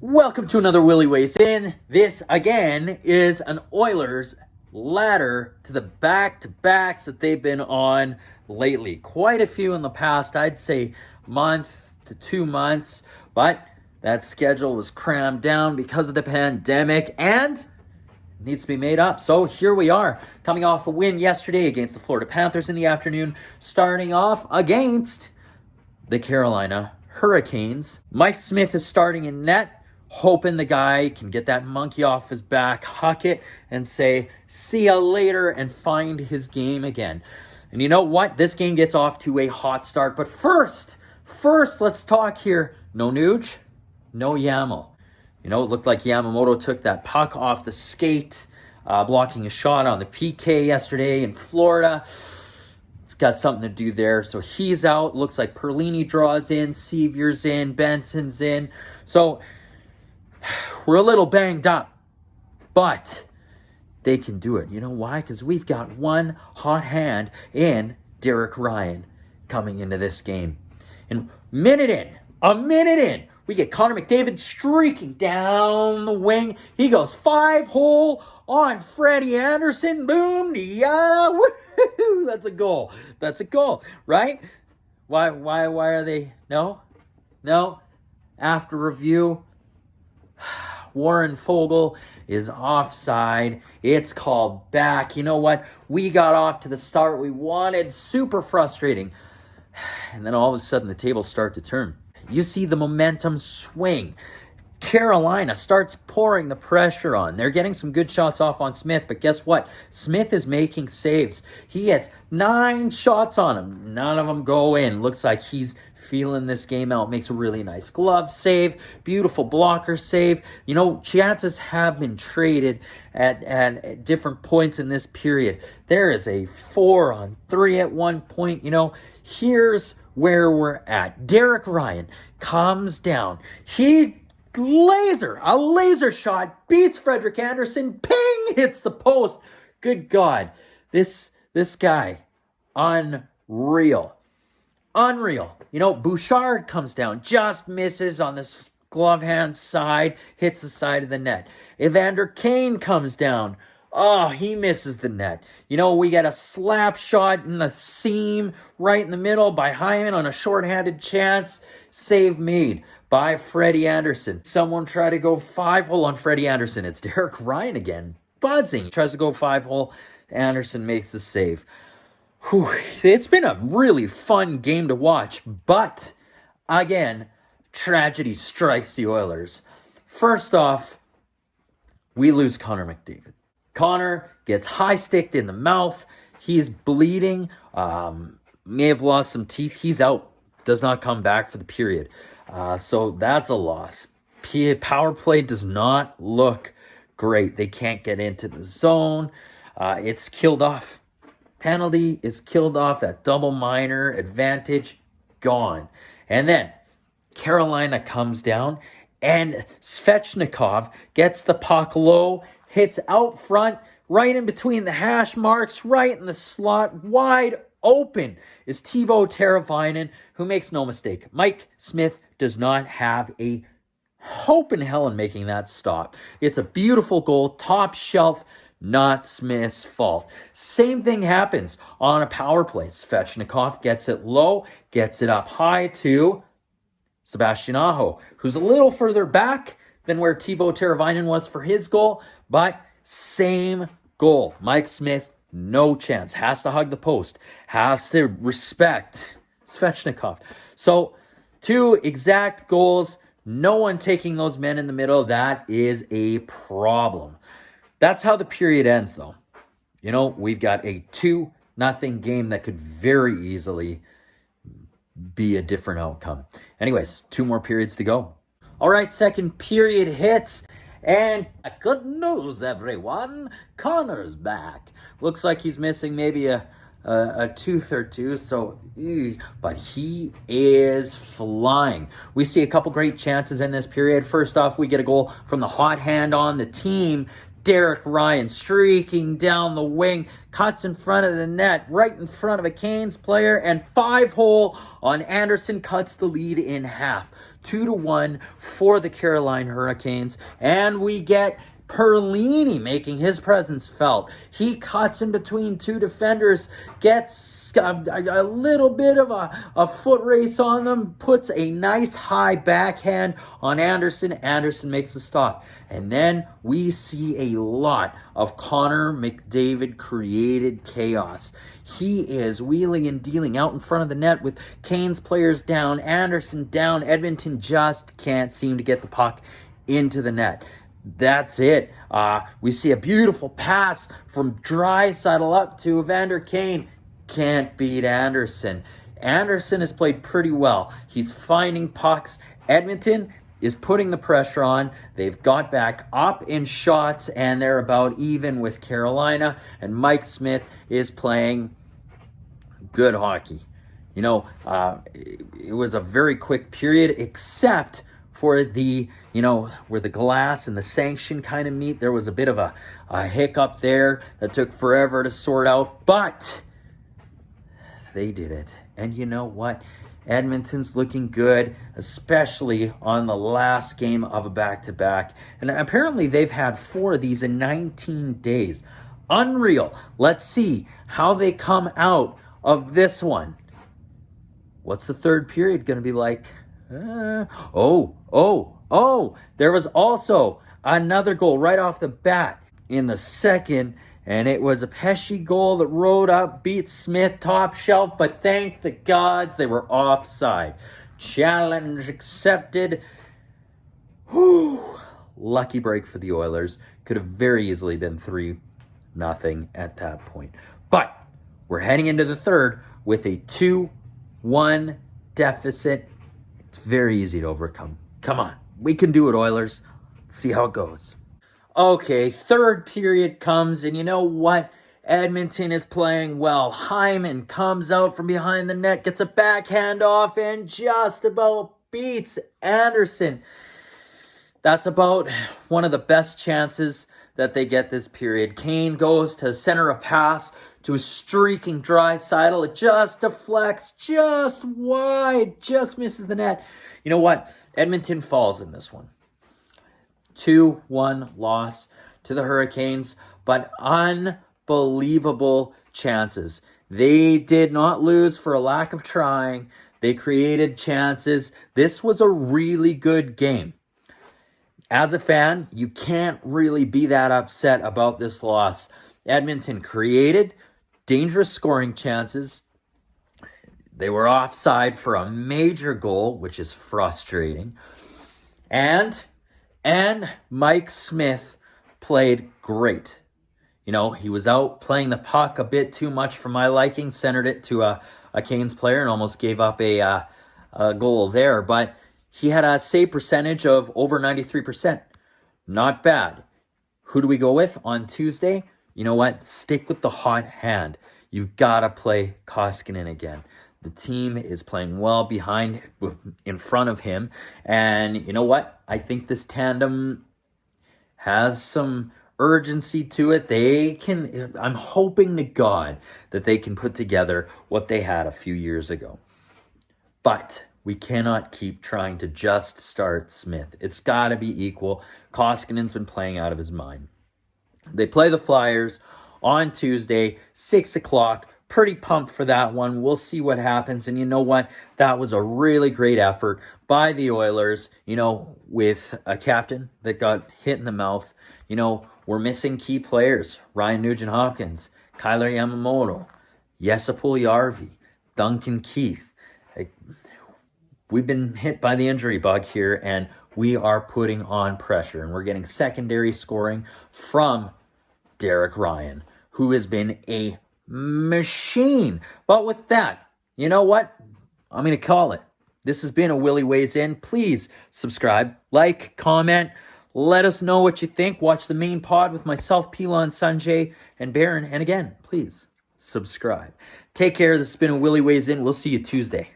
Welcome to another Willy Weighs In. This, again, is an Oilers ladder to the back-to-backs that they've been on lately. Quite a few in the past, I'd say month to 2 months, but that schedule was crammed down because of the pandemic and it needs to be made up. So here we are, coming off a win yesterday against the Florida Panthers in the afternoon, starting off against the Carolina Hurricanes. Mike Smith is starting in net, hoping the guy can get that monkey off his back, huck it, and say, see ya later, and find his game again. And you know what? This game gets off to a hot start. But first, let's talk here. No Nuge, no YAML. You know, it looked like Yamamoto took that puck off the skate, blocking a shot on the PK yesterday in Florida. It's got something to do there. So he's out. Looks like Perlini draws in, Seavier's in, Benson's in. So we're a little banged up, but they can do it. You know why? Because we've got one hot hand in Derek Ryan coming into this game. And a minute in, we get Connor McDavid streaking down the wing. He goes 5-hole on Freddie Anderson. Boom, yeah, woohoo! That's a goal. That's a goal, right? Why are they? No. After review, Warren Fogle is offside. It's called back. You know what? We got off to the start we wanted. Super frustrating. And then all of a sudden the tables start to turn. You see the momentum swing. Carolina starts pouring the pressure on. They're getting some good shots off on Smith, but guess what? Smith is making saves. He gets 9 shots on him. None of them go in. Looks like he's feeling this game out. Makes a really nice glove save. Beautiful blocker save. You know, chances have been traded at different points in this period. There is a 4-on-3 at one point. You know, here's where we're at. Derek Ryan comes down. He a laser shot, beats Frederik Andersen, ping, hits the post. Good God, this guy, unreal. You know, Bouchard comes down, just misses on this glove hand side, hits the side of the net. Evander Kane comes down. Oh, he misses the net. You know, we get a slap shot in the seam right in the middle by Hyman on a shorthanded chance. Save made by Freddie Andersen. Someone try to go 5-hole on Freddie Andersen. It's Derek Ryan again. Buzzing. Tries to go 5-hole. Andersen makes the save. Whew. It's been a really fun game to watch. But, again, tragedy strikes the Oilers. First off, we lose Connor McDavid. Connor gets high-sticked in the mouth. He's bleeding. May have lost some teeth. He's out. Does not come back for the period. So that's a loss. Power play does not look great. They can't get into the zone. It's killed off. Penalty is killed off. That double minor advantage, gone. And then Carolina comes down and Svechnikov gets the puck low, hits out front, right in between the hash marks, right in the slot, wide open is Teuvo Teravainen, who makes no mistake. Mike Smith does not have a hope in hell in making that stop. It's a beautiful goal, top shelf, not Smith's fault. Same thing happens on a power play. Svechnikov gets it low, gets it up high to Sebastian Aho, who's a little further back than where Teuvo Teravainen was for his goal, but same goal. Mike Smith, no chance. Has to hug the post. Has to respect Svechnikov. So, 2 exact goals. No one taking those men in the middle. That is a problem. That's how the period ends, though. You know, we've got a 2-0 game that could very easily be a different outcome. Anyways, 2 more periods to go. All right, second period hits. And good news, everyone. Connor's back. Looks like he's missing maybe a tooth or two, but he is flying. We see a couple great chances in this period. First off, we get a goal from the hot hand on the team. Derek Ryan streaking down the wing, cuts in front of the net, right in front of a Canes player, and 5-hole on Anderson cuts the lead in half. 2-1 for the Carolina Hurricanes. And we get Perlini making his presence felt. He cuts in between two defenders, gets a little bit of a foot race on them, puts a nice high backhand on Anderson. Anderson makes the stop. And then we see a lot of Connor McDavid created chaos. He is wheeling and dealing out in front of the net with Canes players down, Anderson down. Edmonton just can't seem to get the puck into the net. That's it. We see a beautiful pass from Draisaitl up to Evander Kane. Can't beat Anderson. Anderson has played pretty well. He's finding pucks. Edmonton is putting the pressure on. They've got back up in shots, and they're about even with Carolina. And Mike Smith is playing good hockey. You know, it was a very quick period, except for the, where the glass and the sanction kind of meet. There was a bit of a hiccup there that took forever to sort out, but they did it. And you know what? Edmonton's looking good, especially on the last game of a back-to-back. And apparently they've had 4 of these in 19 days. Unreal. Let's see how they come out of this one. What's the third period going to be like? There was also another goal right off the bat in the second, and it was a Pesce goal that rode up, beat Smith top shelf, but thank the gods they were offside. Challenge accepted. Whew. Lucky break for the Oilers. Could have very easily been 3-0 at that point. But we're heading into the third with a 2-1 deficit. It's very easy to overcome. Come on. We can do it, Oilers. Let's see how it goes. Okay, third period comes, and you know what? Edmonton is playing well. Hyman comes out from behind the net, gets a backhand off, and just about beats Anderson. That's about one of the best chances that they get this period. Kane goes to center a pass to a streaking Draisaitl. It just deflects, just wide, just misses the net. You know what? Edmonton falls in this one. 2-1 loss to the Hurricanes, but unbelievable chances. They did not lose for a lack of trying. They created chances. This was a really good game. As a fan, you can't really be that upset about this loss. Edmonton created dangerous scoring chances. They were offside for a major goal, which is frustrating. And Mike Smith played great. He was out playing the puck a bit too much for my liking, centered it to a Canes player and almost gave up a goal there. But he had a save percentage of over 93%. Not bad. Who do we go with on Tuesday? You know what? Stick with the hot hand. You've got to play Koskinen again. The team is playing well in front of him. And you know what? I think this tandem has some urgency to it. I'm hoping to God that they can put together what they had a few years ago. But we cannot keep trying to just start Smith. It's got to be equal. Koskinen's been playing out of his mind. They play the Flyers on Tuesday, 6 o'clock. Pretty pumped for that one. We'll see what happens. And you know what? That was a really great effort by the Oilers, with a captain that got hit in the mouth. We're missing key players. Ryan Nugent-Hopkins, Kyler Yamamoto, Jesse Puljujärvi, Duncan Keith. We've been hit by the injury bug here, and we are putting on pressure. And we're getting secondary scoring from Derek Ryan, who has been a machine. But with that, you know what? I'm going to call it. This has been a Willy Weighs In. Please subscribe, like, comment. Let us know what you think. Watch the main pod with myself, Pilon, Sanjay, and Baron. And again, please subscribe. Take care. This has been a Willy Weighs In. We'll see you Tuesday.